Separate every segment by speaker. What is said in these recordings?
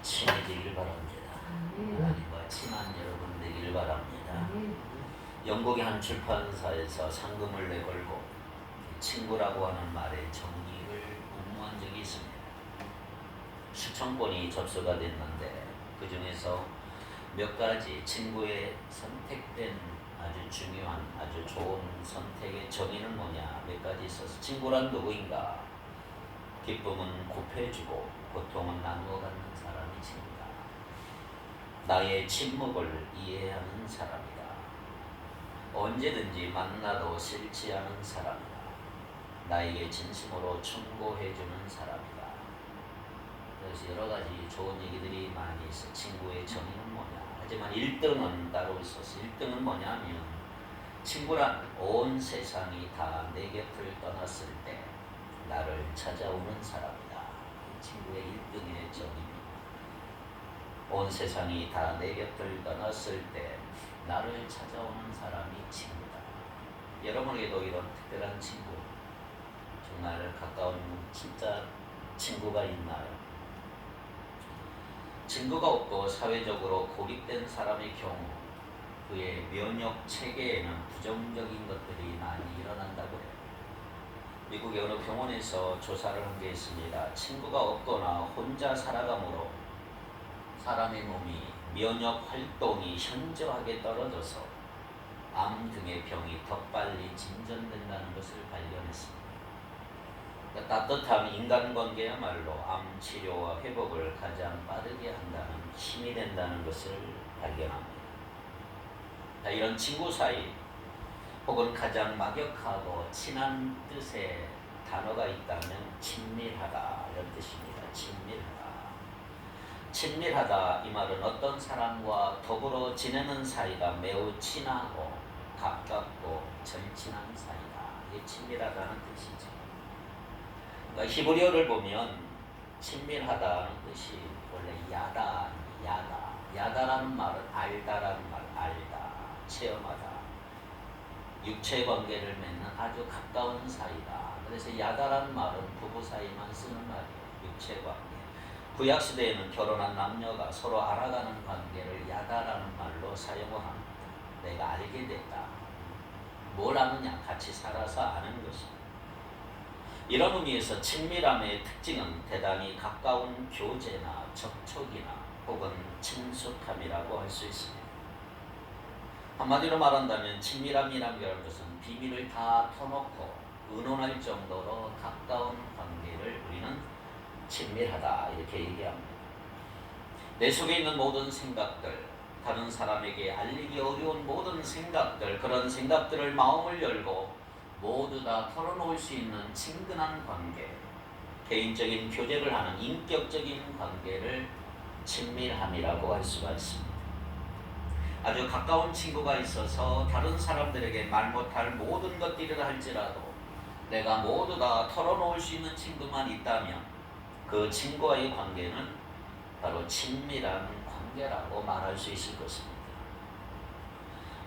Speaker 1: 친해지길 바랍니다. 하나님과 친한 여러분 되길 바랍니다. 영국의 한 출판사에서 상금을 내걸고 친구라고 하는 말의 정의를 공모한 적이 있습니다. 수천 건이 접수가 됐는데 그 중에서 몇 가지 친구의 선택된 아주 중요한 아주 좋은 선택의 정의는 뭐냐 몇 가지 있어서 친구란 누구인가? 기쁨은 곱해주고 고통은 나누어 갖는 사람이 친구다. 나의 침묵을 이해하는 사람이다. 언제든지 만나도 싫지 않은 사람이다. 나에게 진심으로 충고해주는 사람이다. 그래서 여러 가지 좋은 얘기들이 많이 있어. 친구의 정의는 뭐냐. 하지만 1등은 따로 있어서 1등은 뭐냐면 친구란 온 세상이 다 내 곁을 떠났을 때 나를 찾아오는 사람이다. 친구의 1등의 정의입니다. 온 세상이 다 내 곁을 떠났을 때 나를 찾아오는 사람이 친구다. 여러분에게도 이런 특별한 친구, 정말 가까운 진짜 친구가 있나요? 친구가 없고 사회적으로 고립된 사람의 경우 그의 면역 체계에는 부정적인 것들이 많이 일어난다고 해요. 미국의 어느 병원에서 조사를 한 게 있습니다. 친구가 없거나 혼자 살아감으로 사람의 몸이 면역 활동이 현저하게 떨어져서 암 등의 병이 더 빨리 진전된다는 것을 발견했습니다. 그러니까 따뜻한 인간관계야말로 암 치료와 회복을 가장 빠르게 한다는 힘이 된다는 것을 발견합니다. 이런 친구 사이 혹은 가장 막역하고 친한 뜻의 단어가 있다면 친밀하다 이런 뜻입니다. 친밀하다. 친밀하다 이 말은 어떤 사람과 더불어 지내는 사이가 매우 친하고 가깝고 절친한 사이다. 이게 친밀하다는 뜻이죠. 그러니까 히브리어를 보면 친밀하다는 뜻이 원래 야다라는 말은 알다라는 말, 알다, 체험하다, 육체 관계를 맺는 아주 가까운 사이다. 그래서 야다라는 말은 부부 사이만 쓰는 말이에요. 육체 관계. 구약 시대에는 결혼한 남녀가 서로 알아가는 관계를 야다라는 말로 사용을 합니다. 내가 알게 됐다. 뭘 아느냐? 같이 살아서 아는 것입니다. 이런 의미에서 친밀함의 특징은 대단히 가까운 교제나 접촉이나 혹은 친숙함이라고 할 수 있습니다. 한마디로 말한다면 친밀함이라는 것은 비밀을 다 터놓고 의논할 정도로 가까운 관계를 우리는 친밀하다 이렇게 얘기합니다. 내 속에 있는 모든 생각들, 다른 사람에게 알리기 어려운 모든 생각들, 그런 생각들을 마음을 열고 모두 다 털어놓을 수 있는 친근한 관계, 개인적인 교제를 하는 인격적인 관계를 친밀함이라고 할 수가 있습니다. 아주 가까운 친구가 있어서 다른 사람들에게 말 못할 모든 것들이라 할지라도 내가 모두 다 털어놓을 수 있는 친구만 있다면 그 친구와의 관계는 바로 친밀한 관계라고 말할 수 있을 것입니다.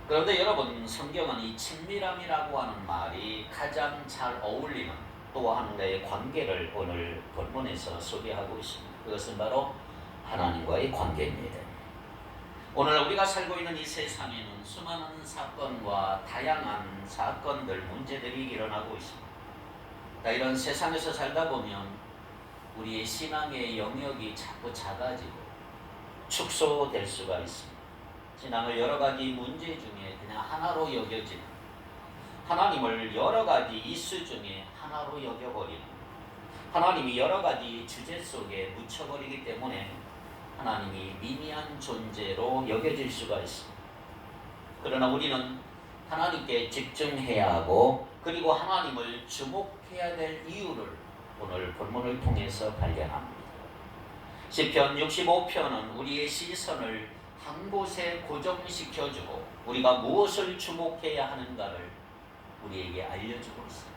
Speaker 1: 그런데 여러분, 성경은 이 친밀함이라고 하는 말이 가장 잘 어울리는 또 한 가지의 관계를 오늘 본문에서 소개하고 있습니다. 그것은 바로 하나님과의 관계입니다. 오늘 우리가 살고 있는 이 세상에는 수많은 사건과 다양한 사건들, 문제들이 일어나고 있습니다. 이런 세상에서 살다 보면 우리의 신앙의 영역이 자꾸 작아지고 축소될 수가 있습니다. 신앙을 여러 가지 문제 중에 그냥 하나로 여겨지는, 하나님을 여러 가지 이슈 중에 하나로 여겨버리는, 하나님이 여러 가지 주제 속에 묻혀버리기 때문에 하나님이 미미한 존재로 여겨질 수가 있습니다. 그러나 우리는 하나님께 집중해야 하고 그리고 하나님을 주목해야 될 이유를 오늘 본문을 통해서 발견합니다. 시편 65편은 우리의 시선을 한 곳에 고정시켜주고 우리가 무엇을 주목해야 하는가를 우리에게 알려주고 있습니다.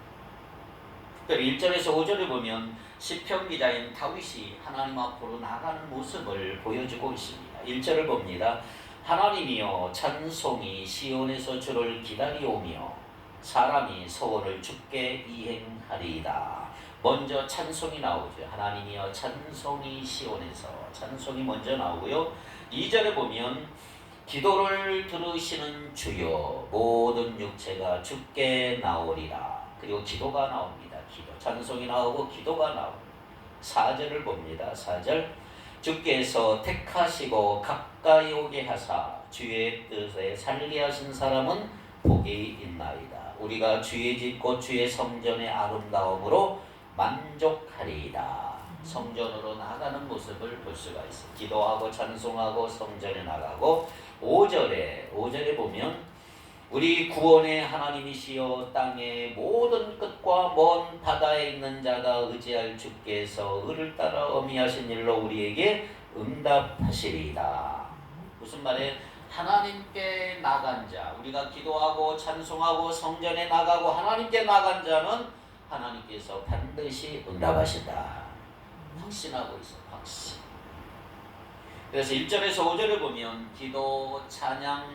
Speaker 1: 특별히 1절에서 5절을 보면 시편 기자인 다윗이 하나님 앞으로 나가는 모습을 보여주고 있습니다. 1절을 봅니다. 하나님이여 찬송이 시온에서 주를 기다리오며 사람이 소원을 주께 이행하리이다. 먼저 찬송이 나오죠. 하나님이여 찬송이 시온에서 찬송이 먼저 나오고요. 2절에 보면 기도를 들으시는 주여 모든 육체가 주께 나오리라. 그리고 기도가 나옵니다. 기도 찬송이 나오고 기도가 나옵니다. 4절을 봅니다. 4절 주께서 택하시고 가까이 오게 하사 주의 뜻에 살게 하신 사람은 복이 있나이다. 우리가 주의 집 곧 주의 성전의 아름다움으로 만족하리이다. 성전으로 나가는 모습을 볼 수가 있어요. 기도하고 찬송하고 성전에 나가고 5절에 보면 우리 구원의 하나님이시여 땅의 모든 끝과 먼 바다에 있는 자가 의지할 주께서 을을 따라 어미하신 일로 우리에게 응답하시리이다. 무슨 말이에요? 하나님께 나간 자, 우리가 기도하고 찬송하고 성전에 나가고 하나님께 나간 자는 하나님께서 반드시 응답하신다. 확신하고 있어. 확신. 그래서 1절에서 5절을 보면 기도, 찬양,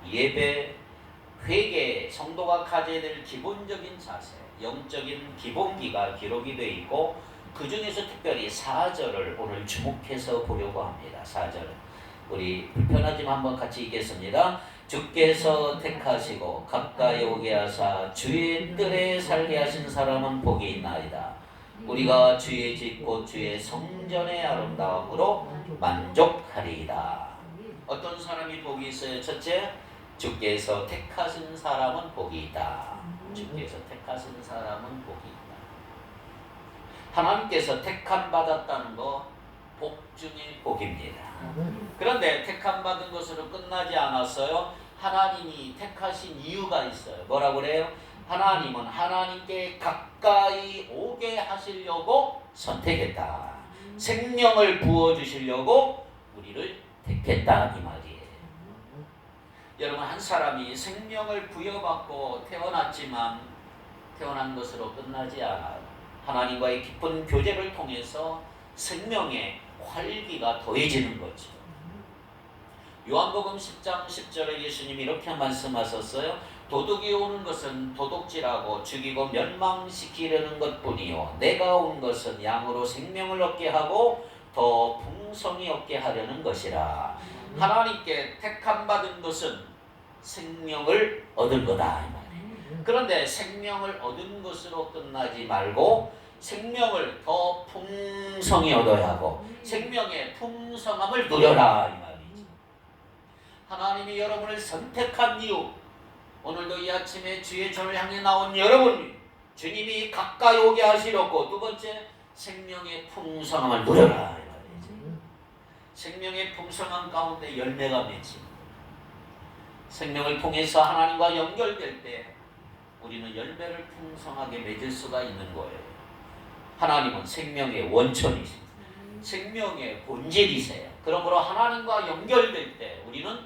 Speaker 1: 예배, 회개, 성도가 가져야 될 기본적인 자세, 영적인 기본기가 기록이 되어 있고 그 중에서 특별히 4절을 오늘 주목해서 보려고 합니다. 4절 우리 불편하지만 한번 같이 읽겠습니다. 주께서 택하시고 가까이 오게 하사 주의 뜰에 살게 하신 사람은 복이 있나이다. 우리가 주의 집 곧 주의 성전의 아름다움으로 만족하리이다. 어떤 사람이 복이 있어요? 첫째, 주께서 택하신 사람은 복이 있다. 주께서 택하신 사람은 복이 있다. 하나님께서 택함 받았다는 거 복 중의 복입니다. 그런데 택함 받은 것으로 끝나지 않았어요. 하나님이 택하신 이유가 있어요. 뭐라고 그래요? 하나님은 하나님께 가까이 오게 하시려고 선택했다. 생명을 부어주시려고 우리를 택했다 이 말이에요. 여러분, 한 사람이 생명을 부여받고 태어났지만 태어난 것으로 끝나지 않아요. 하나님과의 깊은 교제를 통해서 생명의 활기가 더해지는 거죠. 요한복음 10장 10절에 예수님이 이렇게 말씀하셨어요. 도둑이 오는 것은 도둑질하고 죽이고 멸망시키려는 것뿐이요 내가 온 것은 양으로 생명을 얻게 하고 더 풍성히 얻게 하려는 것이라. 하나님께 택함 받은 것은 생명을 얻을 거다 이 말이에요. 그런데 생명을 얻은 것으로 끝나지 말고 생명을 더 풍성히 얻어야 하고 생명의 풍성함을 누려라 이 말이죠. 하나님이 여러분을 선택한 이유, 오늘도 이 아침에 주의 전을 향해 나온 여러분, 주님이 가까이 오게 하시려고 두 번째, 생명의 풍성함을 누려라 이 말이죠. 생명의 풍성함 가운데 열매가 맺힙니다. 생명을 통해서 하나님과 연결될 때 우리는 열매를 풍성하게 맺을 수가 있는 거예요. 하나님은 생명의 원천이십니다. 생명의 본질이세요. 그러므로 하나님과 연결될 때 우리는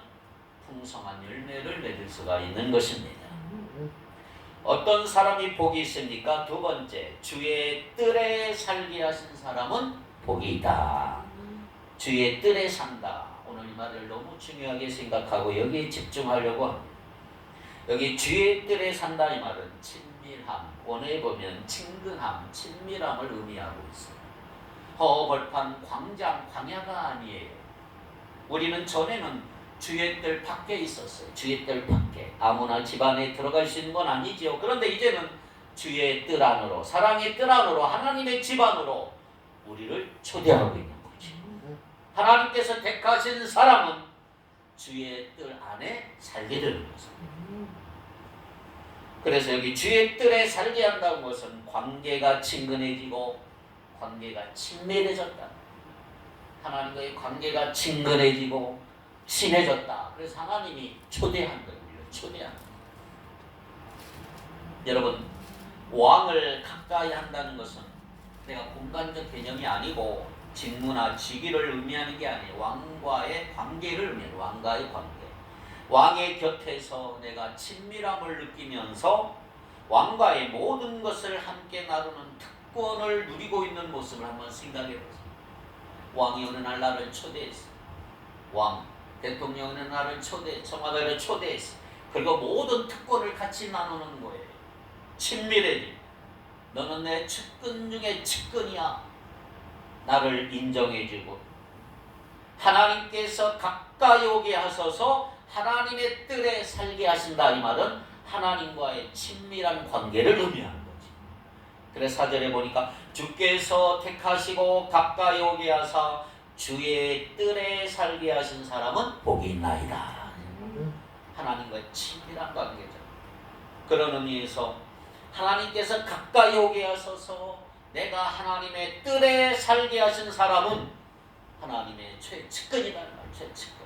Speaker 1: 풍성한 열매를 맺을 수가 있는 것입니다. 어떤 사람이 복이 있습니까? 두 번째, 주의 뜰에 살게 하신 사람은 복이 있다. 주의 뜰에 산다. 오늘 이 말을 너무 중요하게 생각하고 여기에 집중하려고 합니다. 여기 주의 뜰에 산다 이 말은 친밀함, 원어에 보면 친근함, 친밀함을 의미하고 있어요. 허벌판, 광장, 광야가 아니에요. 우리는 전에는 주의 뜰 밖에 있었어요. 주의 뜰 밖에. 아무나 집 안에 들어갈 수 있는 건 아니지요. 그런데 이제는 주의 뜰 안으로, 사랑의 뜰 안으로, 하나님의 집 안으로 우리를 초대하고 있는 거죠. 하나님께서 택하신 사람은 주의 뜰 안에 살게 되는 것입니다. 그래서 여기 주의 뜰에 살게 한다는 것은 관계가 친근해지고 관계가 친밀해졌다. 하나님과의 관계가 친근해지고 친해졌다. 그래서 하나님이 초대한 거예요. 초대한 거예요. 여러분, 왕을 가까이 한다는 것은 내가 공간적 개념이 아니고 직무나 직위를 의미하는 게 아니에요. 왕과의 관계를 의미해요. 왕과의 관계. 왕의 곁에서 내가 친밀함을 느끼면서 왕과의 모든 것을 함께 나누는 특권을 누리고 있는 모습을 한번 생각해 보세요. 왕이 어느 날 나를 초대했어. 왕, 대통령이 어느 나를 청와대를 초대했어. 그리고 모든 특권을 같이 나누는 거예요. 친밀해지. 너는 내 측근 중에 측근이야. 나를 인정해주고 하나님께서 가까이 오게 하소서 하나님의 뜰에 살게 하신다. 이 말은 하나님과의 친밀한 관계를 의미하는 거지. 그래서 4절에 보니까 주께서 택하시고 가까이 오게 하사 주의 뜰에 살게 하신 사람은 복이 있나이다. 하나님과의 친밀한 관계죠. 그런 의미에서 하나님께서 가까이 오게 하소서 내가 하나님의 뜰에 살게 하신 사람은 하나님의 최측근이다. 최측근.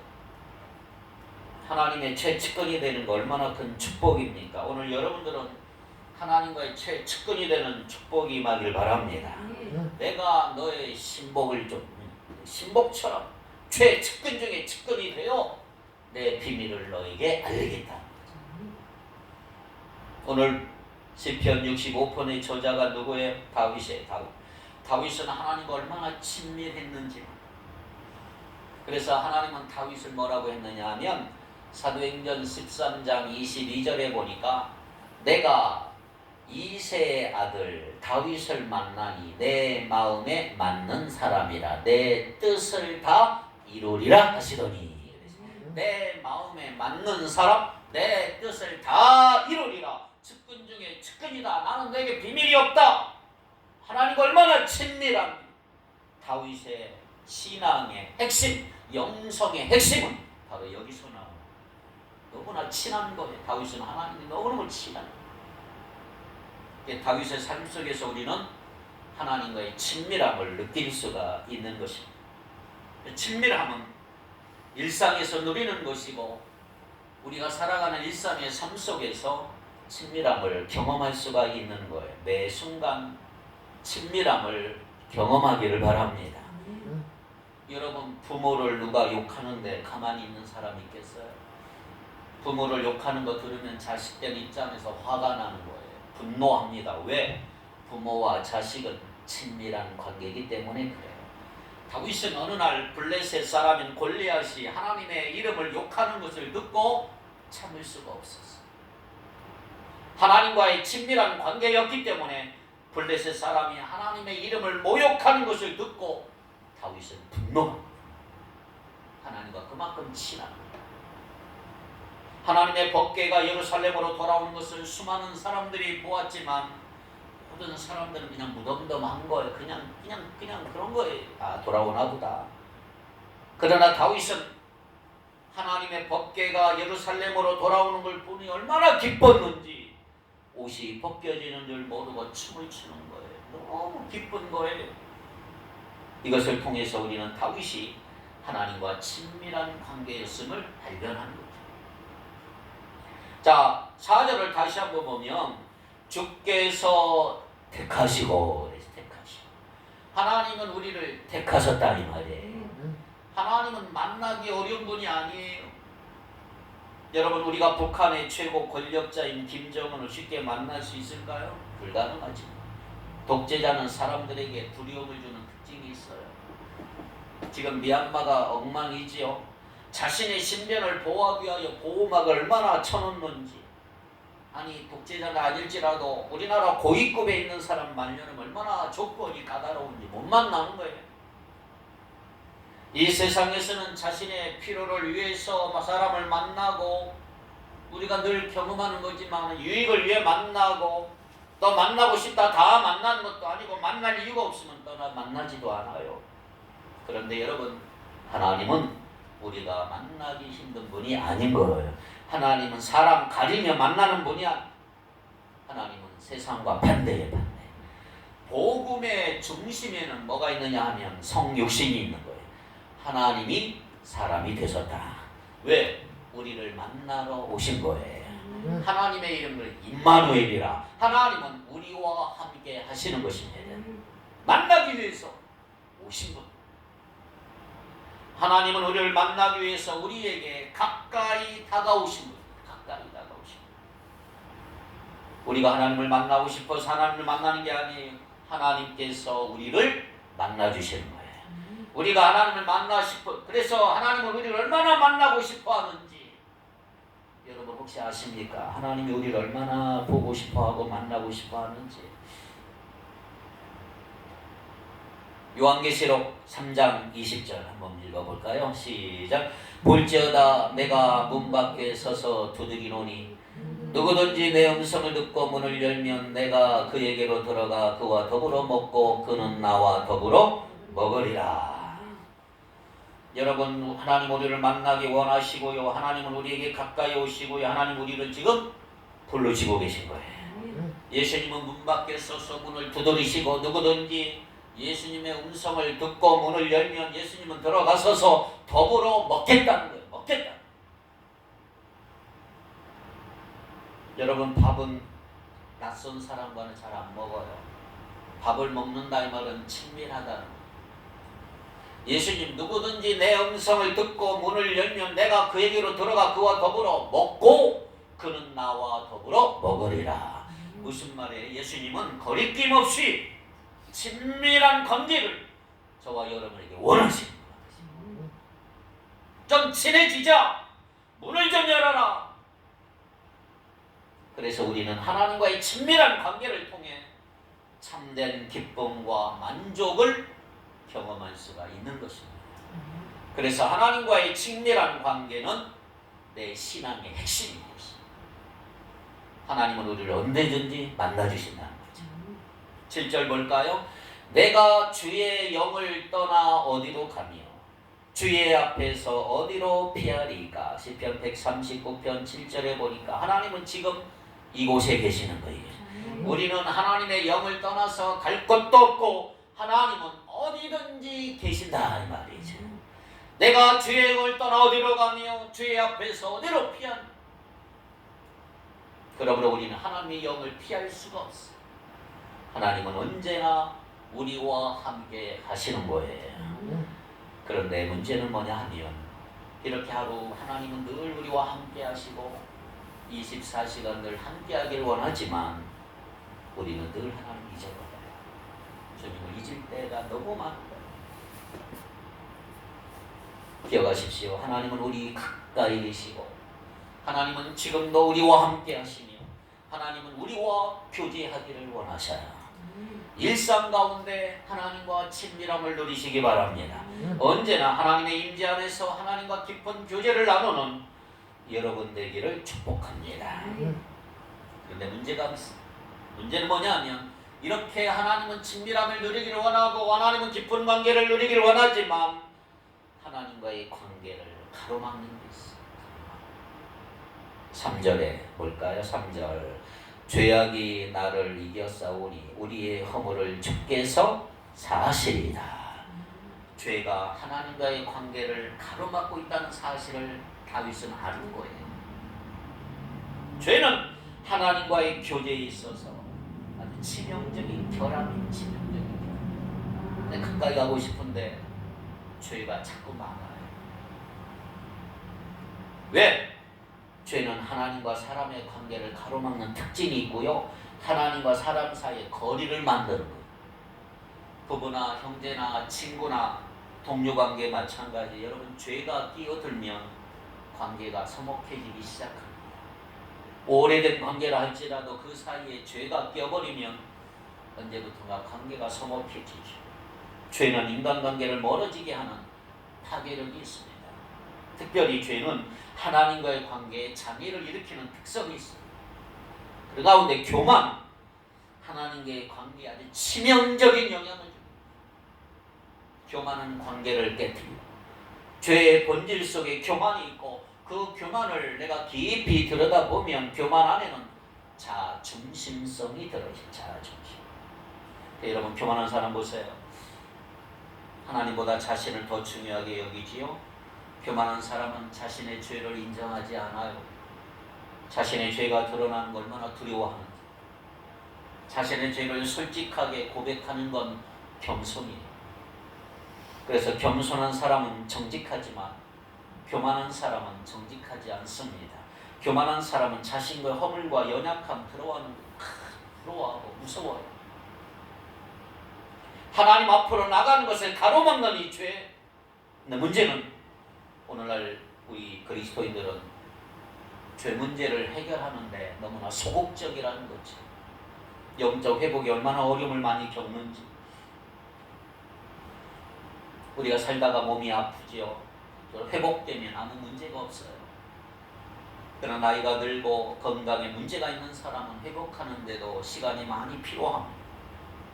Speaker 1: 하나님의 최측근이 되는 거 얼마나 큰 축복입니까? 오늘 여러분들은 하나님과의 최측근이 되는 축복이 임하길 바랍니다. 내가 너의 신복을 좀 신복처럼 최측근 중에 측근이 되어 내 비밀을 너에게 알리겠다. 오늘 시편 65편의 저자가 누구예요? 다윗이에요. 다윗은 하나님과 얼마나 친밀했는지. 그래서 하나님은 다윗을 뭐라고 했느냐 하면 사도행전 13장 22절에 보니까 내가 이새의 아들 다윗을 만나니 내 마음에 맞는 사람이라 내 뜻을 다 이루리라 하시더니 내 마음에 맞는 사람 내 뜻을 다 이루리라. 측근 중에 측근이다. 나는 너에게 비밀이 없다. 하나님과 얼마나 친밀한 다윗의 신앙의 핵심, 영성의 핵심은 바로 여기서 나옵니다. 너무나 친한 거예요. 다윗은 하나님이 너무너무 친한 거예요. 다윗의 삶 속에서 우리는 하나님과의 친밀함을 느낄 수가 있는 것입니다. 친밀함은 일상에서 누리는 것이고 우리가 살아가는 일상의 삶 속에서 친밀함을 경험할 수가 있는 거예요. 매 순간 친밀함을 경험하기를 바랍니다. 여러분 부모를 누가 욕하는데 가만히 있는 사람이 있겠어요? 부모를 욕하는 거 들으면 자식들 입장에서 화가 나는 거예요. 분노합니다. 왜? 부모와 자식은 친밀한 관계이기 때문에 그래요. 다윗은 어느 날 블레셋 사람인 골리앗이 하나님의 이름을 욕하는 것을 듣고 참을 수가 없었어요. 하나님과의 친밀한 관계였기 때문에 블레셋 사람이 하나님의 이름을 모욕하는 것을 듣고 다윗은 분노합니다. 하나님과 그만큼 친합니다. 하나님의 법궤가 예루살렘으로 돌아오는 것을 수많은 사람들이 보았지만 모든 사람들은 그냥 무덤덤한 거예요. 그냥 그런 거예요. 아, 돌아오나 보다. 그러나 다윗은 하나님의 법궤가 예루살렘으로 돌아오는 걸 보니 얼마나 기뻤는지 옷이 벗겨지는 줄 모르고 춤을 추는 거예요. 너무 기쁜 거예요. 이것을 통해서 우리는 다윗이 하나님과 친밀한 관계였음을 발견하는 거죠. 자, 4절을 다시 한번 보면 주께서 택하시고 하나님은 우리를 택하셨다 이 말이에요. 하나님은 만나기 어려운 분이 아니에요. 여러분 우리가 북한의 최고 권력자인 김정은을 쉽게 만날 수 있을까요? 불가능하죠. 독재자는 사람들에게 두려움을 주는 특징이 있어요. 지금 미얀마가 엉망이지요. 자신의 신변을 보호하기 위하여 보호막을 얼마나 쳐놓는지. 아니 독재자가 아닐지라도 우리나라 고위급에 있는 사람 만나면 얼마나 조건이 까다로운지 못 만나는 거예요. 이 세상에서는 자신의 필요를 위해서 사람을 만나고 우리가 늘 경험하는 거지만 유익을 위해 만나고 또 만나고 싶다 다 만나는 것도 아니고 만날 이유가 없으면 떠나 만나지도 않아요. 그런데 여러분 하나님은 우리가 만나기 힘든 분이 아닌 거예요. 하나님은 사람 가리며 만나는 분이 아니에요. 하나님은 세상과 반대의 반대. 복음의 중심에는 뭐가 있느냐 하면 성육신이 있는 거예요. 하나님이 사람이 되셨다. 왜? 우리를 만나러 오신 거예요. 하나님의 이름을 임마누엘이라. 하나님은 우리와 함께 하시는 것입니다. 만나기 위해서 오신 분. 하나님은 우리를 만나기 위해서 우리에게 가까이 다가오신 분. 가까이 다가오신 분. 우리가 하나님을 만나고 싶어서 하나님을 만나는 게 아니에요. 하나님께서 우리를 만나주시는 거예요. 우리가 하나님을 그래서 하나님은 우리를 얼마나 만나고 싶어 하는지 여러분 혹시 아십니까? 하나님이 우리를 얼마나 보고 싶어 하고 만나고 싶어 하는지. 요한계시록 3장 20절 한번 읽어볼까요? 시작. 볼지어다 내가 문 밖에 서서 두드리노니 누구든지 내 음성을 듣고 문을 열면 내가 그에게로 들어가 그와 더불어 먹고 그는 나와 더불어 먹으리라. 여러분, 하나님 우리를 만나기 원하시고요, 하나님은 우리에게 가까이 오시고요, 하나님 우리를 지금 부르시고 계신 거예요. 예수님은 문 밖에 서서 문을 두드리시고 누구든지 예수님의 음성을 듣고 문을 열면 예수님은 들어가서서 더불어 먹겠다는 거예요. 먹겠다. 여러분, 밥은 낯선 사람과는 잘 안 먹어요. 밥을 먹는다 이 말은 친밀하다는 거예요. 예수님, 누구든지 내 음성을 듣고 문을 열면 내가 그에게로 들어가 그와 더불어 먹고 그는 나와 더불어 먹으리라. 무슨 말이에요? 예수님은 거리낌 없이 친밀한 관계를 저와 여러분에게 원하시는 거예요. 좀 친해지자. 문을 좀 열어라. 그래서 우리는 하나님과의 친밀한 관계를 통해 참된 기쁨과 만족을 경험할 수가 있는 것입니다. 그래서 하나님과의 친밀한 관계는 내 신앙의 핵심인 것입니다. 하나님은 우리를 언제든지 만나주신다는 거죠. 7절 볼까요? 내가 주의 영을 떠나 어디로 가며 주의 앞에서 어디로 피하리까? 시편 139편 7절에 보니까 하나님은 지금 이곳에 계시는 거예요. 우리는 하나님의 영을 떠나서 갈 곳도 없고 하나님은 어디든지 계신다 이 말이죠. 내가 주의 영을 떠나 어디로 가며 주의 앞에서 어디로 피하니? 그러므로 우리는 하나님의 영을 피할 수가 없어요. 하나님은 언제나 우리와 함께 하시는 거예요. 그런데 문제는 뭐냐 하면 이렇게 하루 하나님은 늘 우리와 함께 하시고 24시간 늘 함께 하길 원하지만 우리는 늘 하나님을 잊어버려요. 주님을 잊을 때가 너무 많아요. 기억하십시오. 하나님은 우리 가까이 계시고 하나님은 지금도 우리와 함께 하시며 하나님은 우리와 교제하기를 원하셔요. 일상 가운데 하나님과 친밀함을 누리시기 바랍니다. 언제나 하나님의 임재 안에서 하나님과 깊은 교제를 나누는 여러분 되기를 축복합니다. 그런데 문제가 있습니다. 문제는 뭐냐면 이렇게 하나님은 친밀함을 누리기를 원하고 하나님은 깊은 관계를 누리기를 원하지만 하나님과의 관계를 가로막는 게 있습니다. 3절에 볼까요? 3절 죄악이 나를 이겨싸우니 우리의 허물을 주께서 사하시리다. 죄가 하나님과의 관계를 가로막고 있다는 사실을 다윗은 아는 거예요. 죄는 하나님과의 교제에 있어서 아주 치명적인 결함이 치명적인 결함. 근데 가까이 가고 싶은데 죄가 자꾸 막아요. 왜? 죄는 하나님과 사람의 관계를 가로막는 특징이 있고요. 하나님과 사람 사이에 거리를 만드는 거예요. 부부나 형제나 친구나 동료관계 마찬가지. 여러분, 죄가 끼어들면 관계가 서먹해지기 시작합니다. 오래된 관계라 할지라도 그 사이에 죄가 끼어버리면 언제부턴가 관계가 서먹해지죠. 죄는 인간관계를 멀어지게 하는 파괴력이 있습니다. 특별히 죄는 하나님과의 관계에 장애를 일으키는 특성이 있습니다. 그 가운데 교만, 하나님과의 관계에 아주 치명적인 영향을 줍니다. 교만은 관계를 깨뜨립니다. 죄의 본질 속에 교만이 있고 그 교만을 내가 깊이 들여다보면 교만 안에는 자중심성이 들어있어요. 자중심. 여러분, 교만한 사람 보세요. 하나님보다 자신을 더 중요하게 여기지요. 교만한 사람은 자신의 죄를 인정하지 않아요. 자신의 죄가 드러나는 걸 얼마나 두려워하는지. 자신의 죄를 솔직하게 고백하는 건 겸손이에요. 그래서 겸손한 사람은 정직하지만 교만한 사람은 정직하지 않습니다. 교만한 사람은 자신과 허물과 연약함 들어가는 거 부러워하고 무서워요. 하나님 앞으로 나가는 것을 가로막는 이 죄. 근데 문제는 오늘날 우리 그리스도인들은 죄 문제를 해결하는데 너무나 소극적이라는 거죠. 영적 회복이 얼마나 어려움을 많이 겪는지. 우리가 살다가 몸이 아프지요. 회복되면 아무 문제가 없어요. 그러나 나이가 들고 건강에 문제가 있는 사람은 회복하는데도 시간이 많이 필요합니다.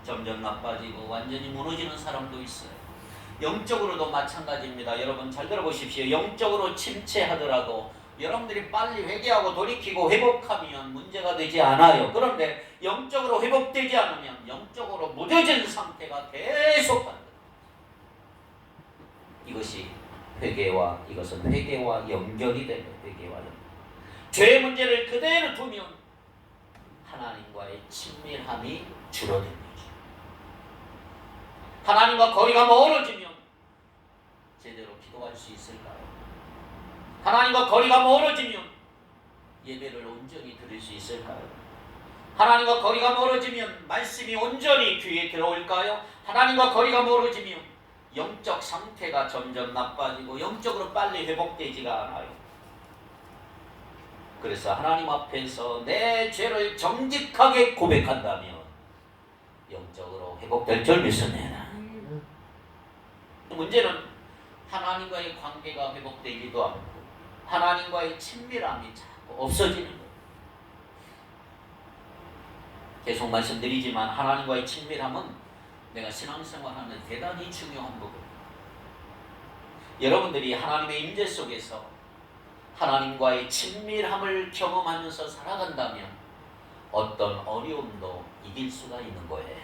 Speaker 1: 점점 나빠지고 완전히 무너지는 사람도 있어요. 영적으로도 마찬가지입니다. 여러분 잘 들어보십시오. 영적으로 침체하더라도 여러분들이 빨리 회개하고 돌이키고 회복하면 문제가 되지 않아요. 그런데 영적으로 회복되지 않으면 영적으로 무뎌진 상태가 계속 간다. 이것은 회개와 연결이 되는 회개와 연결. 죄의 문제를 그대로 두면 하나님과의 친밀함이 줄어듭니다. 하나님과 거리가 멀어지면 제대로 기도할 수 있을까요? 하나님과 거리가 멀어지면 예배를 온전히 드릴 수 있을까요? 하나님과 거리가 멀어지면 말씀이 온전히 귀에 들어올까요? 하나님과 거리가 멀어지면 영적 상태가 점점 나빠지고 영적으로 빨리 회복되지가 않아요. 그래서 하나님 앞에서 내 죄를 정직하게 고백한다면 영적으로 회복될 줄 믿습니다. 문제는 하나님과의 관계가 회복되기도 하고 하나님과의 친밀함이 자꾸 없어지는 거예요. 계속 말씀드리지만 하나님과의 친밀함은 내가 신앙생활하는 대단히 중요한 부분. 여러분들이 하나님의 임재 속에서 하나님과의 친밀함을 경험하면서 살아간다면 어떤 어려움도 이길 수가 있는 거예요.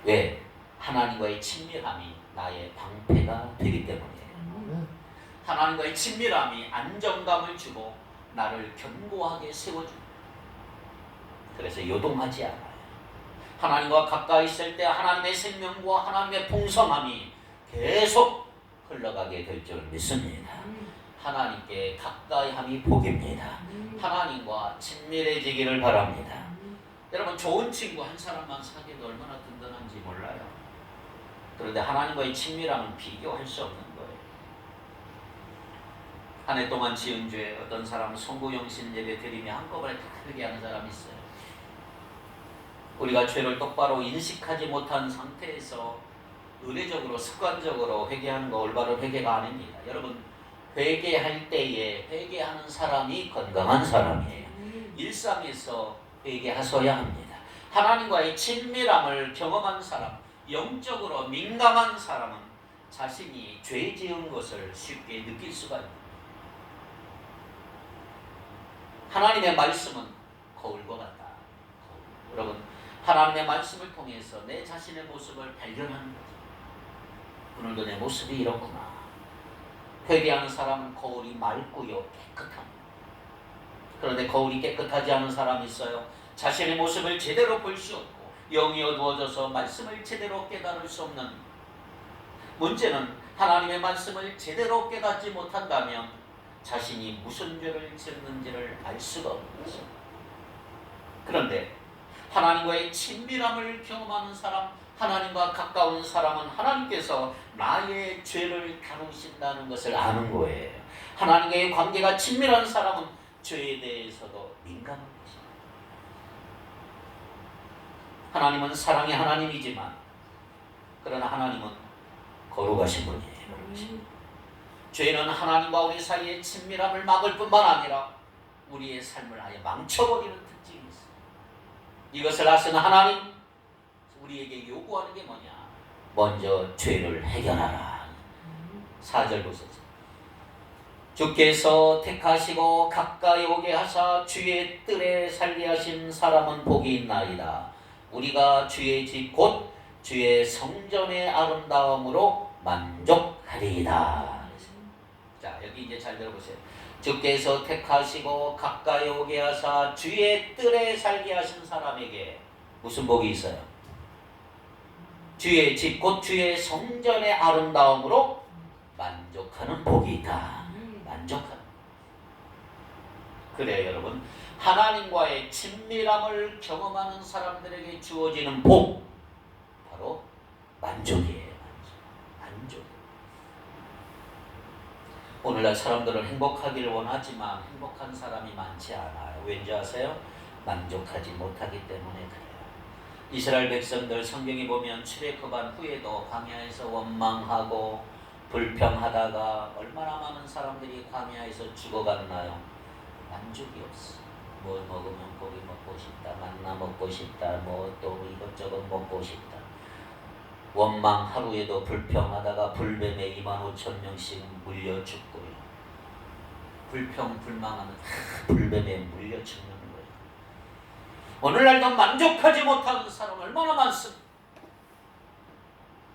Speaker 1: 왜? 하나님과의 친밀함이 나의 방패가 되기 때문이에요. 하나님과의 친밀함이 안정감을 주고 나를 견고하게 세워줍니다. 그래서 요동하지 않아요. 하나님과 가까이 있을 때 하나님의 생명과 하나님의 풍성함이 계속 흘러가게 될 줄 믿습니다. 하나님께 가까이함이 복입니다. 하나님과 친밀해지기를 바랍니다. 여러분 좋은 친구 한 사람만 사귀어도 얼마나 든든한지 몰라요. 그런데 하나님과의 친밀함은 비교할 수 없는 거예요. 한 해 동안 지은 죄 어떤 사람은 송구영신 예배 드리며 한꺼번에 다 회개하는 사람이 있어요. 우리가 죄를 똑바로 인식하지 못한 상태에서 의례적으로 습관적으로 회개하는 거 올바른 회개가 아닙니다. 여러분 회개할 때에 회개하는 사람이 건강한 사람이에요. 일상에서 회개하셔야 합니다. 하나님과의 친밀함을 경험한 사람, 영적으로 민감한 사람은 자신이 죄 지은 것을 쉽게 느낄 수가 있습니다. 하나님의 말씀은 거울과 같다. 여러분 하나님의 말씀을 통해서 내 자신의 모습을 발견하는 거죠. 오늘도 내 모습이 이렇구나. 회개하는 사람은 거울이 맑고요 깨끗합니다. 그런데 거울이 깨끗하지 않은 사람이 있어요. 자신의 모습을 제대로 볼 수 없고 영이 어두워져서 말씀을 제대로 깨달을 수 없는 문제는 하나님의 말씀을 제대로 깨닫지 못한다면 자신이 무슨 죄를 지었는지를 알 수가 없는 것입니다. 그런데 하나님과의 친밀함을 경험하는 사람, 하나님과 가까운 사람은 하나님께서 나의 죄를 다루신다는 것을 아는 거예요. 하나님과의 관계가 친밀한 사람은 죄에 대해서도 민감한 것입니다. 하나님은 사랑의 하나님이지만 그러나 하나님은 거룩하신 분이에요. 죄는 하나님과 우리 사이의 친밀함을 막을 뿐만 아니라 우리의 삶을 아예 망쳐버리는 특징이 있어요. 이것을 아시는 하나님 우리에게 요구하는 게 뭐냐? 먼저 죄를 해결하라. 4절 보세요. 주께서 택하시고 가까이 오게 하사 주의 뜰에 살게 하신 사람은 복이 있나이다. 우리가 주의 집 곧 주의 성전의 아름다움으로 만족하리이다. 자 여기 이제 잘 들어보세요. 주께서 택하시고 가까이 오게 하사 주의 뜰에 살게 하신 사람에게 무슨 복이 있어요? 주의 집 곧 주의 성전의 아름다움으로 만족하는 복이 있다. 만족하는. 그래요 여러분. 하나님과의 친밀함을 경험하는 사람들에게 주어지는 복 바로 만족이에요. 만족. 오늘날 사람들은 행복하기를 원하지만 행복한 사람이 많지 않아요. 왠지 아세요? 만족하지 못하기 때문에 그래요. 이스라엘 백성들 성경에 보면 출애굽한 후에도 광야에서 원망하고 불평하다가 얼마나 많은 사람들이 광야에서 죽어갔나요? 만족이 없어. 뭘 먹으면 고기 먹고 싶다, 만나 먹고 싶다, 뭐 또 이것저것 먹고 싶다. 원망 하루에도 불평하다가 불뱀에 25,000명씩 물려 죽고요. 불평 불망하면 불뱀에 물려 죽는 거예요. 오늘날도 만족하지 못하는 사람 얼마나 많습니까?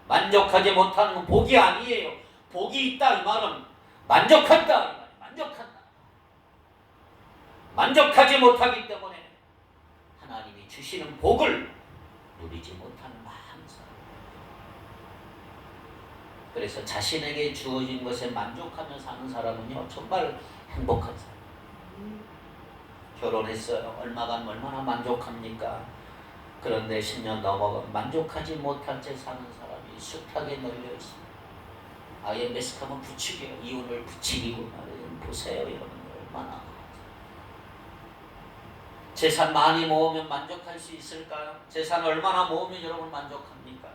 Speaker 1: 만족하지 못하는 건 복이 아니에요. 복이 있다 이 말은 만족한다 이 말이에요. 만족한다. 만족하지 못하기 때문에 하나님이 주시는 복을 누리지 못하는 많은 사람. 그래서 자신에게 주어진 것에 만족하며 사는 사람은요 정말 행복한 사람. 결혼했어요. 얼마간 얼마나 만족합니까? 그런데 10년 넘어가 만족하지 못한 채 사는 사람이 숱하게 널려 있습니다. 아예 매스컴은 부추겨요. 이혼을 부추기고 말이에요. 보세요 여러분들 얼마나. 재산 많이 모으면 만족할 수 있을까요? 재산 얼마나 모으면 여러분 만족합니까?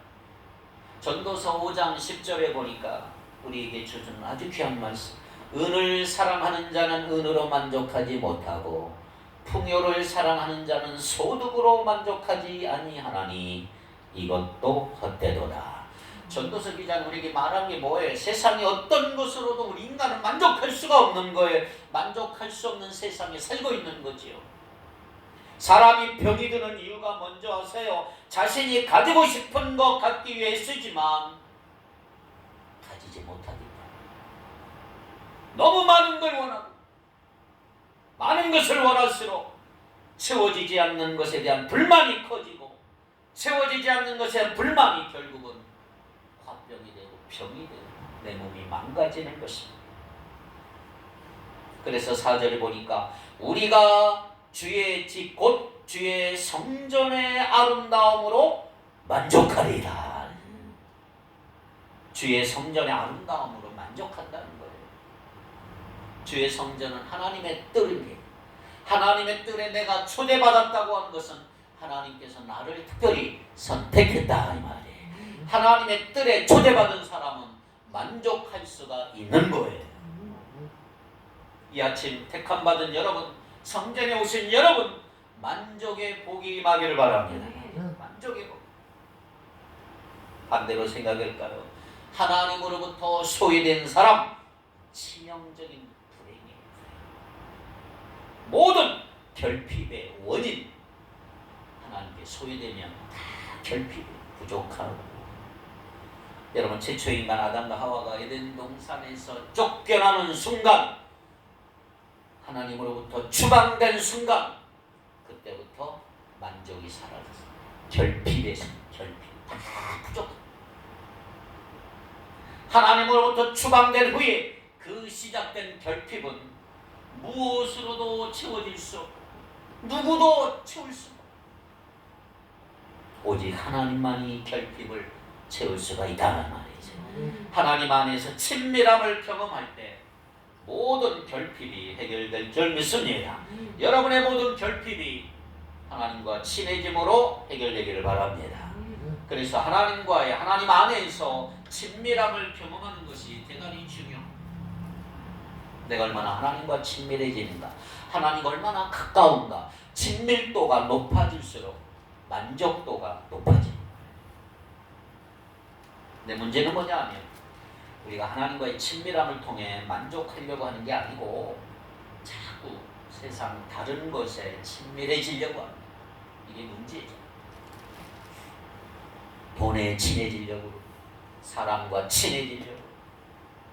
Speaker 1: 전도서 5장 10절에 보니까 우리에게 주는 아주 귀한 말씀. 은을 사랑하는 자는 은으로 만족하지 못하고 풍요를 사랑하는 자는 소득으로 만족하지 아니하나니 이것도 헛되도다. 전도서 기자는 우리에게 말한 게 뭐예요? 세상의 어떤 것으로도 우리 인간은 만족할 수가 없는 거예요. 만족할 수 없는 세상에 살고 있는 거지요. 사람이 병이 드는 이유가 뭔지 아세요? 자신이 가지고 싶은 것 갖기 위해 쓰지만 가지지 못하니까. 너무 많은 걸 원하고 많은 것을 원할수록 채워지지 않는 것에 대한 불만이 커지고 채워지지 않는 것에 대한 불만이 결국은 화병이 되고 병이 되고 내 몸이 망가지는 것입니다. 그래서 4절에 보니까 우리가 주의 집 곧 주의 성전의 아름다움으로 만족하리라. 주의 성전의 아름다움으로 만족한다는 거예요. 주의 성전은 하나님의 뜰이에요. 하나님의 뜰에 내가 초대받았다고 하는 것은 하나님께서 나를 특별히 선택했다 이 말이에요. 하나님의 뜰에 초대받은 사람은 만족할 수가 있는 거예요. 이 아침 택함받은 여러분, 성전에 오신 여러분, 만족의 복이 임하기를 바랍니다. 만족의 복. 반대로 생각할까요? 하나님으로부터 소외된 사람, 치명적인 불행이에요. 모든 결핍의 원인, 하나님께 소외되면 다 결핍이 부족하고. 여러분, 최초 인간 아담과 하와가 에덴 동산에서 쫓겨나는 순간, 하나님으로부터 추방된 순간, 그때부터 만족이 사라졌어요. 결핍에서 결핍 다 부족합니다. 하나님으로부터 추방된 후에 그 시작된 결핍은 무엇으로도 채워질 수 없고 누구도 채울 수 없고 오직 하나님만이 결핍을 채울 수가 있다는 말이죠. 하나님 안에서 친밀함을 경험할 때 모든 결핍이 해결될 줄 믿습니다. 여러분의 모든 결핍이 하나님과 친해짐으로 해결되기를 바랍니다. 그래서 하나님 안에서 친밀함을 경험하는 것이 대단히 중요합니다. 내가 얼마나 하나님과 친밀해지는가, 하나님과 얼마나 가까운가, 친밀도가 높아질수록 만족도가 높아집니다. 근데 문제는 뭐냐 하면 우리가 하나님과의 친밀함을 통해 만족하려고 하는 게 아니고 자꾸 세상 다른 것에 친밀해지려고 합니다. 이게 문제죠. 돈에 친해지려고, 사람과 친해지려고,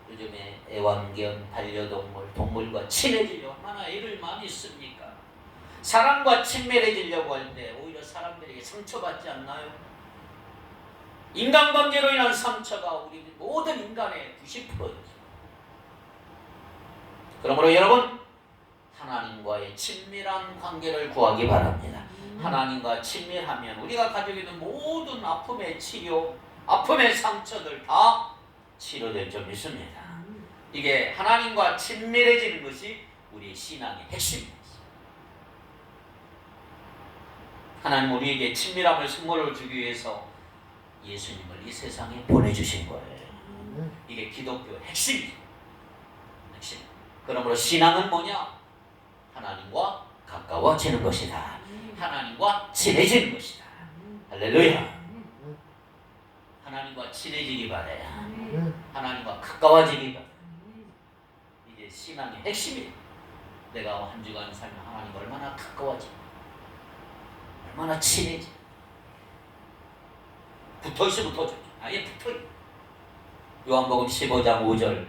Speaker 1: 요즘에 애완견, 반려동물, 동물과 친해지려고 얼마나 애를 많이 씁니까? 사람과 친밀해지려고 할 때 오히려 사람들에게 상처받지 않나요? 인간관계로 인한 상처가 우리 모든 인간의 90%죠. 그러므로 여러분, 하나님과의 친밀한 관계를 구하기 바랍니다. 하나님과 친밀하면 우리가 가지고 있는 모든 아픔의 치료, 아픔의 상처들 다 치료될 줄 믿습니다. 이게 하나님과 친밀해지는 것이 우리 신앙의 핵심입니다. 하나님 우리에게 친밀함을 선물로 주기 위해서 예수님을 이 세상에 보내주신 거예요. 이게 기독교의 핵심이죠. 핵심. 그러므로 신앙은 뭐냐? 하나님과 가까워지는 것이다. 하나님과 친해지는 것이다. 할렐루야. 하나님과 친해지기 바래야. 하나님과 가까워지기 바래. 이게 신앙의 핵심이에요. 내가 한 주간 살면 하나님과 얼마나 가까워지, 얼마나 친해지. 붙어있어 붙어져. 아예 붙어있어. 요한복음 15장 5절.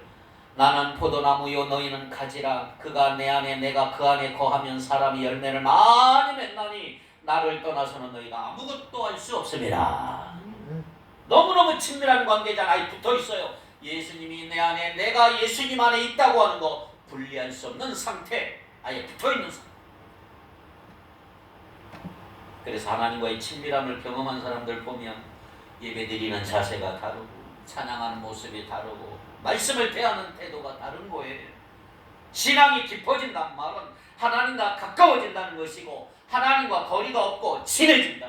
Speaker 1: 나는 포도나무요 너희는 가지라. 그가 내 안에 내가 그 안에 거하면 사람이 열매를 많이 맺나니 나를 떠나서는 너희가 아무것도 할 수 없습니다. 너무너무 친밀한 관계잖아. 아예 붙어있어요. 예수님이 내 안에 내가 예수님 안에 있다고 하는 거 분리할 수 없는 상태. 아예 붙어있는 상태. 그래서 하나님과의 친밀함을 경험한 사람들 보면 예배드리는 자세가 다르고 찬양하는 모습이 다르고 말씀을 대하는 태도가 다른 거예요. 신앙이 깊어진다는 말은 하나님과 가까워진다는 것이고 하나님과 거리가 없고 친해진다.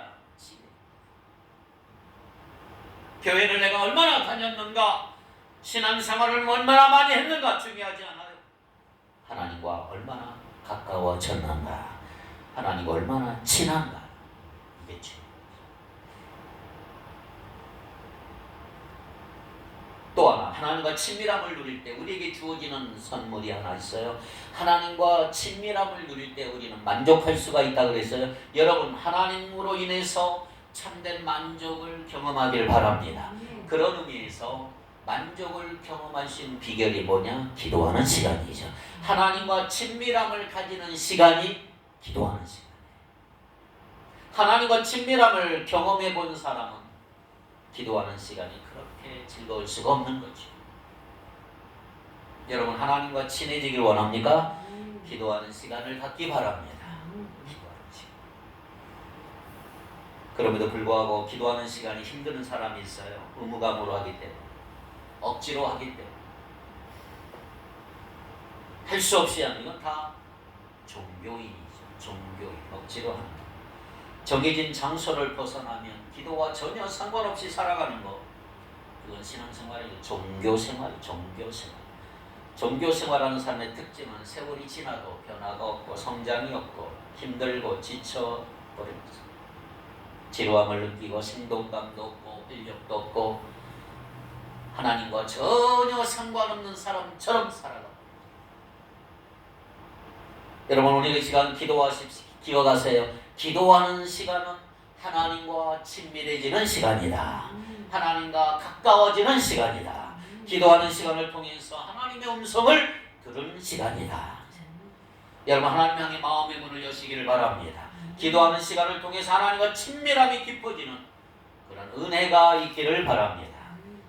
Speaker 1: 교회를 내가 얼마나 다녔는가, 신앙생활을 얼마나 많이 했는가 중요하지 않아요. 하나님과 얼마나 가까워졌는가, 하나님과 얼마나 친한가, 이게 중요해요. 또 하나, 하나님과 친밀함을 누릴 때 우리에게 주어지는 선물이 하나 있어요. 하나님과 친밀함을 누릴 때 우리는 만족할 수가 있다 그랬어요. 여러분, 하나님으로 인해서 참된 만족을 경험하길 바랍니다. 그런 의미에서 만족을 경험할 수 있는 비결이 뭐냐? 기도하는 시간이죠. 하나님과 친밀함을 가지는 시간이 기도하는 시간. 하나님과 친밀함을 경험해 본 사람은 기도하는 시간이 그렇게 즐거울 수가 없는 거죠. 여러분, 하나님과 친해지길 원합니까? 기도하는 시간을 갖기 바랍니다. 그럼에도 불구하고 기도하는 시간이 힘드는 사람이 있어요. 의무감으로 하기 때문에, 억지로 하기 때문에, 할 수 없이 하는, 이건 다 종교인이죠. 종교인, 억지로 하는 거. 정해진 장소를 벗어나면 기도와 전혀 상관없이 살아가는 거, 그건 신앙생활이고 종교생활이에요. 종교생활. 종교생활하는 삶의 특징은 세월이 지나도 변화가 없고 성장이 없고 힘들고 지쳐버립니다. 지루함을 느끼고 생동감도 없고 활력도 없고 하나님과 전혀 상관없는 사람처럼 살아갑니다. 여러분, 오늘 이 시간 기도하십시오. 기억하세요. 기도하는 시간은 하나님과 친밀해지는 시간이다. 하나님과 가까워지는 시간이다. 기도하는 시간을 통해서 하나님의 음성을 들은 시간이다. 여러분, 하나님 향해 마음의 문을 여시기를 바랍니다. 기도하는 시간을 통해서 하나님과 친밀함이 깊어지는 그런 은혜가 있기를 바랍니다.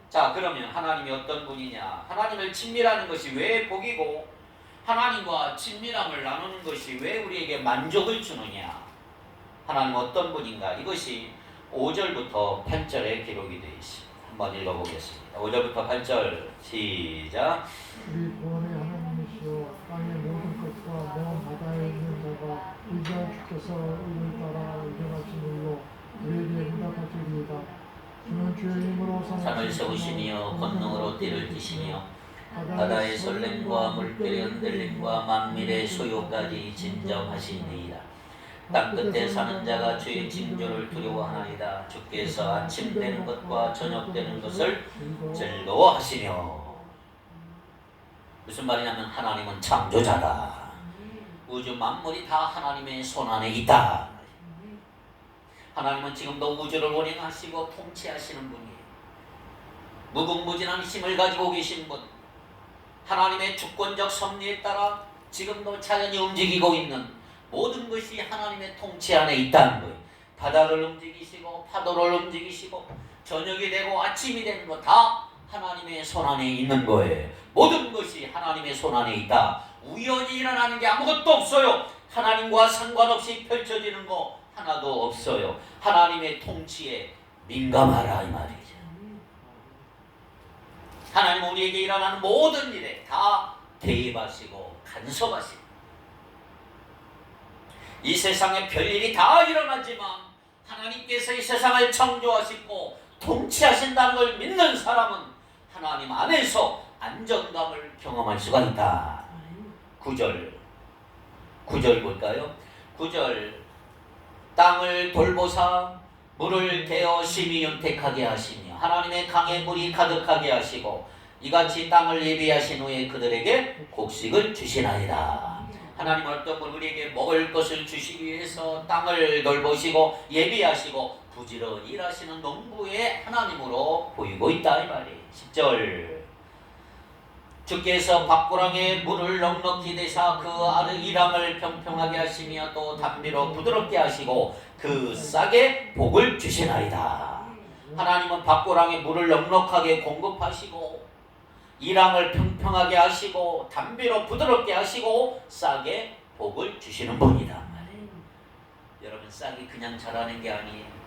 Speaker 1: 자, 그러면 하나님이 어떤 분이냐? 하나님을 친밀하는 것이 왜 복이고 하나님과 친밀함을 나누는 것이 왜 우리에게 만족을 주느냐? 하나님 어떤 분인가? 이것이 5절부터 8절에 기록이 되어 있습니다. 한번 읽어보겠습니다. 5절부터 8절 시작.
Speaker 2: 우리 구원의 하나님이시여 땅의 모든 것과 먼 바다에 있는 자가 위대한 주께서 이를 따라 의존하신 일로 우리에게 응답하시리이다. 주는 주의 힘으로
Speaker 1: 산을 세우시니요 권능으로 띠를 띠시니요 바다의 설렘과 물결의 흔들림과 만민의 소요까지 진정하시니이다. 땅끝에 사는 자가 주의 징조를 두려워하나이다. 주께서 아침 되는 것과 저녁 되는 것을 즐거워하시며. 무슨 말이냐면 하나님은 창조자다. 우주 만물이 다 하나님의 손안에 있다. 하나님은 지금도 우주를 운행하시고 통치하시는 분이에요. 무궁무진한 힘을 가지고 계신 분, 하나님의 주권적 섭리에 따라 지금도 자연이 움직이고 있는 모든 것이 하나님의 통치 안에 있다는 거예요. 바다를 움직이시고 파도를 움직이시고 저녁이 되고 아침이 되는 거 다 하나님의 손안에 있는 거예요. 모든 것이 하나님의 손안에 있다. 우연히 일어나는 게 아무것도 없어요. 하나님과 상관없이 펼쳐지는 거 하나도 없어요. 하나님의 통치에 민감하라 이 말이죠. 하나님 우리에게 일어나는 모든 일에 다 대입하시고 간섭하시고, 이 세상에 별일이 다 일어나지만 하나님께서 이 세상을 창조하시고 통치하신다는 걸 믿는 사람은 하나님 안에서 안정감을 경험할 수가 있다. 9절 볼까요? 9절 땅을 돌보사 물을 개어 심히 윤택하게 하시며 하나님의 강에 물이 가득하게 하시고 이같이 땅을 예비하신 후에 그들에게 곡식을 주시나이다. 하나님은 어떤 분 우리에게 먹을 것을 주시기 위해서 땅을 돌보시고 예비하시고 부지런히 일하시는 농부의 하나님으로 보이고 있다 이 말이에요. 10절 주께서 밭고랑에 물을 넉넉히 대사 그 아래 이랑을 평평하게 하시며 또 담비로 부드럽게 하시고 그 싹에 복을 주시나이다. 하나님은 밭고랑에 물을 넉넉하게 공급하시고 이랑을 평평하게 하시고 담비로 부드럽게 하시고 싹에 복을 주시는 분이다. 여러분 싹이 그냥 자라는 게 아니에요.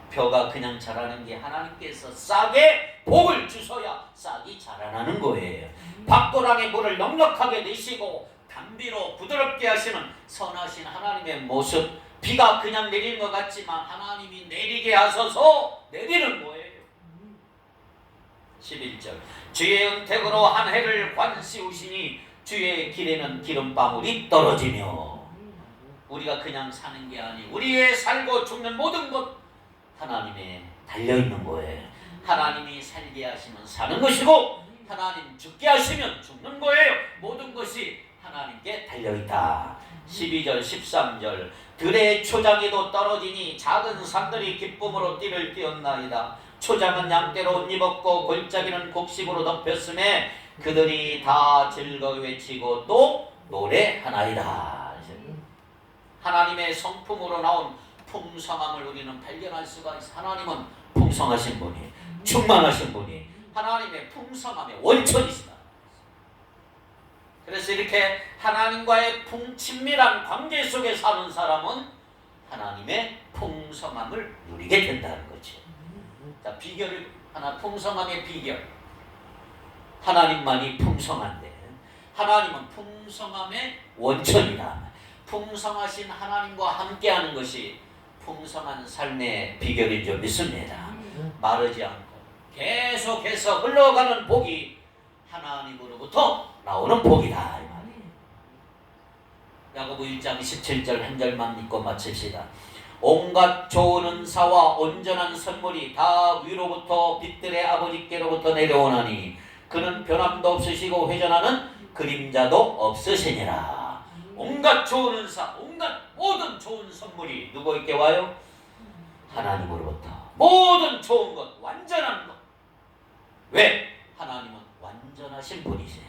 Speaker 1: 벼가 그냥 자라는 게 하나님께서 싹에 복을 주셔야 싹이 자라나는 거예요. 밭고랑에 물을 넉넉하게 내시고 담비로 부드럽게 하시는 선하신 하나님의 모습. 비가 그냥 내리는 것 같지만 하나님이 내리게 하셔서 내리는 거예요. 11절 주의 은택으로 한 해를 관시우시니 주의 길에는 기름방울이 떨어지며. 우리가 그냥 사는 게 아니고 우리의 살고 죽는 모든 것 하나님에 달려있는 거예요. 하나님이 살게 하시면 사는 것이고 하나님 죽게 하시면 죽는 거예요. 모든 것이 하나님께 달려있다. 12절 13절 들의 초장에도 떨어지니 작은 산들이 기쁨으로 띠를 띄었나이다. 초장은 양떼로 옷 입었고 골짜기는 곡식으로 덮였음에 그들이 다 즐거이 외치고 또 노래하나이다. 하나님의 성품으로 나온 풍성함을 우리는 발견할 수가 있어. 하나님은 풍성하신 분이, 충만하신 분이 하나님의 풍성함의 원천이시다. 그래서 이렇게 하나님과의 친밀한 관계 속에 사는 사람은 하나님의 풍성함을 누리게 된다는 거지. 자, 비결을 하나, 풍성함의 비결. 하나님만이 풍성한데 하나님은 풍성함의 원천이다. 풍성하신 하나님과 함께하는 것이 풍성한 삶의 비결인 줄 믿습니다. 마르지 않고 계속해서 흘러가는 복이 하나님으로부터 나오는 복이다. 야고보 1장 17절 한 절만 믿고 마칩시다. 온갖 좋은 은사와 온전한 선물이 다 위로부터 빛들의 아버지께로부터 내려오나니 그는 변함도 없으시고 회전하는 그림자도 없으시니라. 온갖 좋은 은사, 온갖 모든 좋은 선물이 누구에게 와요? 하나님으로부터. 모든 좋은 것, 완전한 것. 왜? 하나님은 완전하신 분이세요.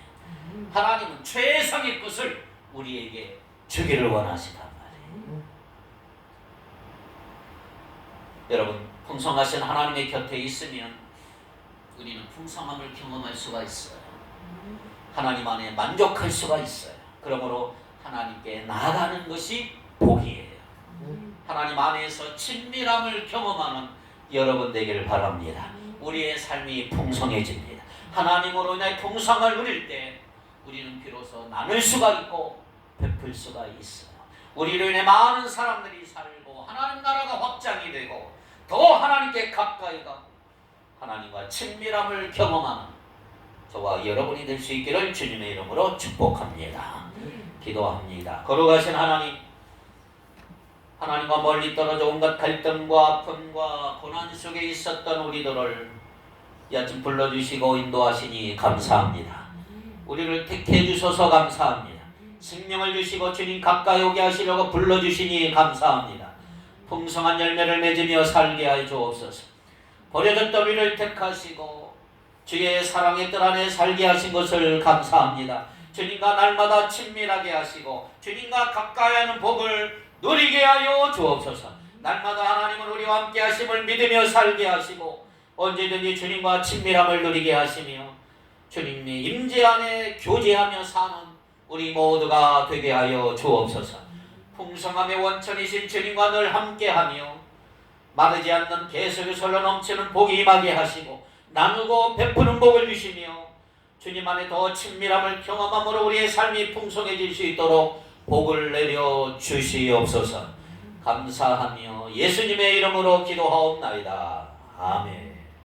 Speaker 1: 하나님은 최상의 것을 우리에게 주기를 원하시단 말이에요. 여러분, 풍성하신 하나님의 곁에 있으면 우리는 풍성함을 경험할 수가 있어요. 하나님 안에 만족할 수가 있어요. 그러므로 하나님께 나아가는 것이 복이에요. 하나님 안에서 친밀함을 경험하는 여러분 되기를 바랍니다. 우리의 삶이 풍성해집니다. 하나님으로 인해 풍성을 누릴 때 우리는 비로소 나눌 수가 있고 베풀 수가 있어요. 우리로 인해 많은 사람들이 살고 하나님 나라가 확장이 되고 더 하나님께 가까이 가고 하나님과 친밀함을 경험하는 저와 여러분이 될 수 있기를 주님의 이름으로 축복합니다. 기도합니다. 거룩하신 하나님, 하나님과 멀리 떨어져 온갖 갈등과 아픔과 고난 속에 있었던 우리들을 이 아침 불러주시고 인도하시니 감사합니다. 우리를 택해 주셔서 감사합니다. 생명을 주시고 주님 가까이 오게 하시려고 불러주시니 감사합니다. 풍성한 열매를 맺으며 살게 하여 주옵소서. 버려졌던 우리를 택하시고 주의 사랑의 뜰 안에 살게 하신 것을 감사합니다. 주님과 날마다 친밀하게 하시고 주님과 가까이 하는 복을 누리게 하여 주옵소서. 날마다 하나님은 우리와 함께 하심을 믿으며 살게 하시고 언제든지 주님과 친밀함을 누리게 하시며 주님의 임재 안에 교제하며 사는 우리 모두가 되게 하여 주옵소서. 풍성함의 원천이신 주님과 늘 함께하며 마르지 않는 계속해서 넘치는 복이 임하게 하시고 나누고 베푸는 복을 주시며 주님 안에 더 친밀함을 경험함으로 우리의 삶이 풍성해질 수 있도록 복을 내려 주시옵소서. 감사하며 예수님의 이름으로 기도하옵나이다. 아멘.